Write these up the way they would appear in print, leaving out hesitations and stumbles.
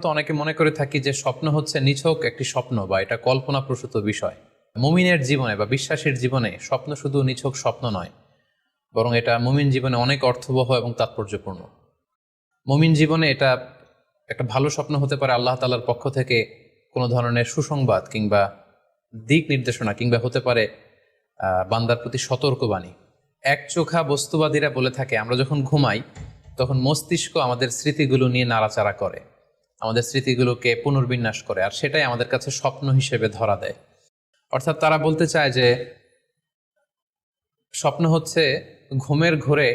তো অনেকে মনে করে থাকি যে স্বপ্ন হচ্ছে নিছক একটি স্বপ্ন বা এটা কল্পনাপ্রসূত বিষয়। মুমিনের জীবনে বা বিশ্বাসীর জীবনে স্বপ্ন শুধু নিছক স্বপ্ন নয়, বরং এটা মুমিন জীবনে অনেক অর্থবহ এবং তাৎপর্যপূর্ণ। মুমিন জীবনে এটা একটা ভালো স্বপ্ন হতে পারে আল্লাহ তাআলার পক্ষ থেকে কোনো ধরনের সুসংবাদ কিংবা দিক নির্দেশনা, কিংবা হতে পারে বান্দার প্রতি সতর্কবাণী। একচোখা বস্তুবাদীরা বলে থাকে আমরা যখন ঘুমাই তখন মস্তিষ্ক আমাদের স্মৃতিগুলো নিয়ে নাড়াচাড়া করে, আমাদের স্মৃতিগুলোকে পুনর্বিন্যাস করে, আর সেটাই আমাদের কাছে স্বপ্ন হিসেবে ধরা দেয়। অর্থাৎ তারা বলতে চায় যে স্বপ্ন হচ্ছে ঘুমের ঘোরে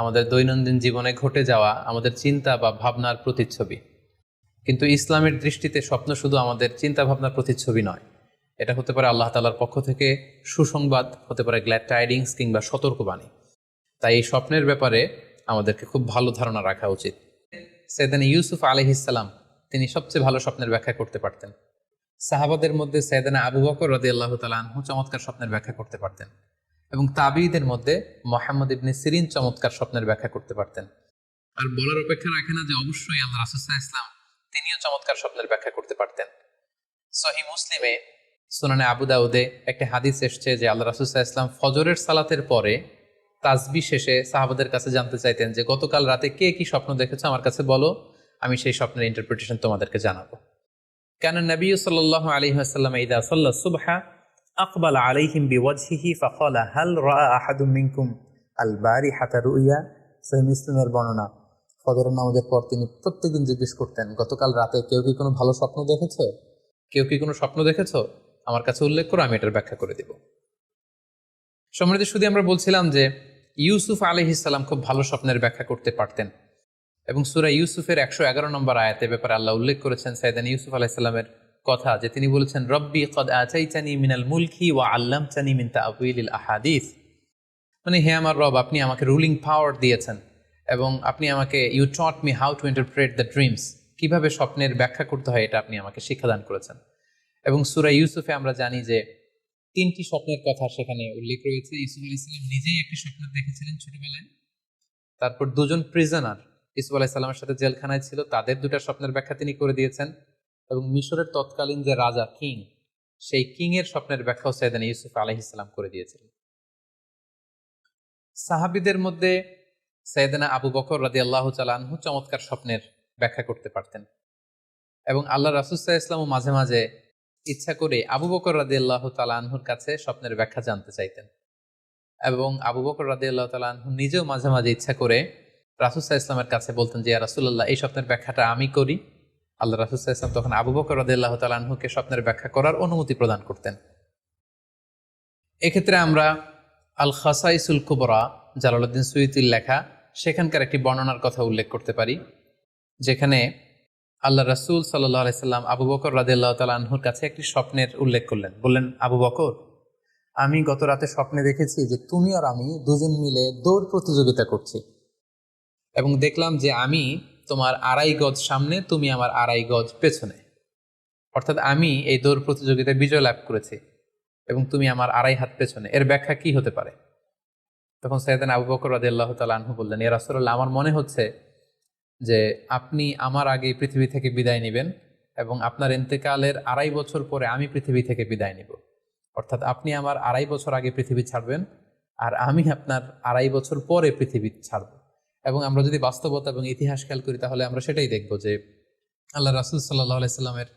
আমাদের দৈনন্দিন জীবনে ঘটে যাওয়া আমাদের চিন্তা বা ভাবনার প্রতিচ্ছবি। কিন্তু ইসলামের দৃষ্টিতে স্বপ্ন শুধু আমাদের চিন্তা ভাবনার প্রতিচ্ছবি নয়, এটা হতে পারে আল্লাহ তাআলার পক্ষ থেকে সুসংবাদ, হতে পারে গ্ল্যাড টাইডিংস কিংবা সতর্কবাণী। তাই এই স্বপ্নের ব্যাপারে আমাদেরকে খুব ভালো ধারণা রাখা উচিত। সাইয়েদনা ইউসুফ আলাইহিস সালাম তিনি সবচেয়ে ভালো স্বপ্নের ব্যাখ্যা করতে পারতেন। সাহাবাদের মধ্যে সাইয়েদনা আবু বকর রাদিয়াল্লাহু তাআলা আনহু চমৎকার স্বপ্নের ব্যাখ্যা করতে পারতেন, এবং তাবিঈদের মধ্যে মুহাম্মদ ইবনে সিরিন চমৎকার স্বপ্নের ব্যাখ্যা করতে পারতেন। আর বলার অপেক্ষা রাখে না যে অবশ্যই আল্লাহ রাসূল সাল্লাল্লাহু আলাইহি ওয়াসাল্লাম তিনিও চমৎকার স্বপ্নের ব্যাখ্যা করতে পারতেন। সহিহ মুসলিমে, সুনানে আবু দাউদে একটা হাদিস এসেছে যে আল্লাহ রাসূল সাল্লাল্লাহু আলাইহি ওয়াসাল্লাম ফজরের সালাতের পরে তাসবিহ শেষে সাহাবাদের কাছে জানতে চাইতেন যে গতকাল রাতে কে কি স্বপ্ন দেখেছো আমার কাছে বলো, আমি সেই স্বপ্নের ইন্টারপ্রিটেশন তোমাদেরকে জানাবো। কারণ নবী সাল্লাল্লাহু আলাইহি ওয়াসাল্লাম ইদা সাল্লা সুবহা আকবাল আলাইহিম বিওয়াজহিহি ফাকালা হাল রাআ আহাদুম মিনকুম আল বারিহাতা রুইয়া। সহিহ মুসলিমের বর্ণনা, ফজরের নামাজের পর তিনি প্রত্যেকদিন জিজ্ঞেস করতেন গতকাল রাতে কেউ কি কোনো ভালো স্বপ্ন দেখেছো, কেউ কি কোনো স্বপ্ন দেখেছো, আমার কাছে উল্লেখ করো, আমি এটার ব্যাখ্যা করে দিব। সম্মানিত শুধু আমরা বলছিলাম যে ইউসুফ আলাইহিস সালাম খুব ভালো স্বপ্নের ব্যাখ্যা করতে পারতেন, এবং সূরা ইউসুফের 111 নম্বর আয়াতে ব্যাপারে আল্লাহ উল্লেখ করেছেন সাইয়েদনা ইউসুফ আলাইহিস সালামের কথা, যে তিনি বলেছেন রব্বি কদ আতাইতানি মিনাল মুলকি ওয়া আল্লামতানি মিন তা'ওয়িলিল আহাদিস। মানে হে আমার রব, আপনি আমাকে রুলিং পাওয়ার দিয়েছেন এবং আপনি আমাকে you taught me how to interpret the dreams, কিভাবে স্বপ্নের ব্যাখ্যা করতে হয় এটা আপনি আমাকে শিক্ষাদান করেছেন। এবং সূরা ইউসুফে আমরা জানি যে 3টি স্বপ্নের কথা সেখানে উল্লেখ রয়েছে। ইউসুফ আলাইহিস সালাম নিজেই একটি স্বপ্ন দেখেছিলেন ছোটবেলায়, তারপর দুজন প্রিজনার ইউসুফ আলাইহিস সালামের সাথে জেলখানায় ছিল, তাদের 2টা স্বপ্নের ব্যাখ্যা তিনি করে দিয়েছেন, এবং মিশরের তৎকালীন যে রাজা কিং, সেই কিং এর স্বপ্নের ব্যাখ্যাও সাইয়েদনা ইউসুফ আলাইহিস সালাম করে দিয়েছিলেন। সাহাবীদের মধ্যে সাইয়েদনা আবু বকর রাদিয়াল্লাহু তাআলা আনহু চমৎকার স্বপ্নের ব্যাখ্যা করতে পারতেন, এবং আল্লাহ রাসূল সাল্লাল্লাহু আলাইহি ওয়াসাল্লাম মাঝে মাঝে ইচ্ছা করে আবু বকর রাদিয়াল্লাহু তাআলা আনহুর কাছে স্বপ্নের ব্যাখ্যা জানতে চাইতেন, এবং আবু বকর রাদিয়াল্লাহু তাআলা আনহু নিজেও মাঝে মাঝে ইচ্ছা করে রাসূল সাল্লাল্লাহু আলাইহি ওয়াসাল্লামের কাছে বলতেন যে ইয়া রাসূলুল্লাহ, এই স্বপ্নের ব্যাখ্যাটা আমি করি। আল্লাহ রাসূল সাল্লাল্লাহু আলাইহি ওয়াসাল্লাম তখন আবু বকর রাদিয়াল্লাহু তাআলা আনহুকে স্বপ্নের ব্যাখ্যা করার অনুমতি প্রদান করতেন। এক্ষেত্রে আমরা আল খাসাইসুল কুবরা, জালালউদ্দিন সুয়ুতির লেখা, সেখানকার একটি বর্ণনার কথা উল্লেখ করতে পারি, যেখানে আল্লাহ রাসূল সাল্লাল্লাহু আলাইহি সাল্লাম আবু বকর রাদিয়াল্লাহু তাআলা আনহুর কাছে একটি স্বপ্নের উল্লেখ করলেন। বললেন, আবু বকর, আমি গত রাতে স্বপ্নে দেখেছি যে তুমি আর আমি দুজন মিলে দৌড় প্রতিযোগিতা করছি, এবং দেখলাম যে আমি তোমার 2.5 গজ সামনে, তুমি আমার 2.5 গজ পেছনে। অর্থাৎ আমি এই দৌড় প্রতিযোগিতায় বিজয় লাভ করেছি এবং তুমি আমার 2.5 হাত পেছনে। এর ব্যাখ্যা কি হতে পারে? তখন সাইয়েদনা আবু বকর রাদিয়াল্লাহু তাআলা আনহু বললেন, ইয়া রাসূলুল্লাহ, আমার মনে হচ্ছে যে আপনি আমার আগে পৃথিবী থেকে বিদায় নেবেন এবং আপনার ইন্তেকালের 2.5 বছর পরে আমি পৃথিবী থেকে বিদায় নিব। অর্থাৎ আপনি আমার 2.5 বছর আগে পৃথিবী ছাড়বেন আর আমি আপনার 2.5 বছর পরে পৃথিবী ছাড়ব। এবং আমরা যদি বাস্তবতা এবং ইতিহাস খেয়াল করি তাহলে আমরা সেটাই দেখব যে আল্লাহ রাসূল সাল্লাল্লাহু আলাইহি সাল্লামের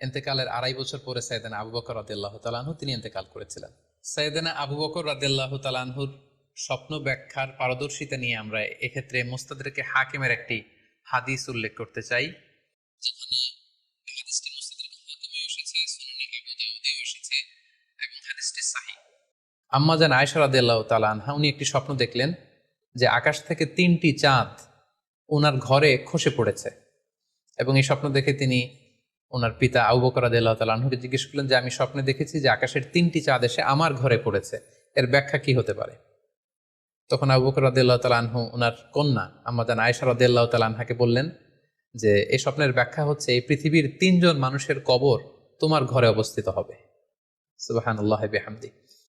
ইন্তেকালের 2.5 বছর পরে সাইয়েদনা আবু বকর রাদিয়াল্লাহু তাআলা আনহু তিনি ইন্তেকাল করেছিলেন। সাইয়েদনা আবু বকর রাদিয়াল্লাহু তাআলা আনহুর স্বপ্ন ব্যাখ্যার পারদর্শিতা নিয়ে আমরা এক্ষেত্রে মুস্তাদরিকে হাকিমের একটি হাদিস উল্লেখ করতে চাই, যেখানে হাদিসটি মুস্তাদরিকে হাকিমে এসেছে, সুনানে আবু দাউদে এসেছে এবং হাদিসটি সহিহ। আম্মা জান আয়েশা রাদিয়াল্লাহু তাআলা আনহা উনি একটি স্বপ্ন দেখলেন যে আকাশ থেকে 3টি চাঁদ ওনার ঘরে খসে পড়েছে, এবং এই স্বপ্ন দেখে তিনি ওনার পিতা আবু বকর রাদিয়াল্লাহু তাআলা আনহুকে জিজ্ঞেস করলেন যে আমি স্বপ্নে দেখেছি যে আকাশের 3টি চাঁদ এসে আমার ঘরে পড়েছে, এর ব্যাখ্যা কি হতে পারে? তখন আবু বকর রাদিয়াল্লাহু তাআলা আনহু ওনার কন্যা আম্মা জান আয়েশা রাদিয়াল্লাহু তাআলা আনহাকে বললেন যে এই স্বপ্নের ব্যাখ্যা হচ্ছে এই পৃথিবীর 3 জন মানুষের কবর তোমার ঘরে অবস্থিত হবে। সুবহানাল্লাহি বিহামদি।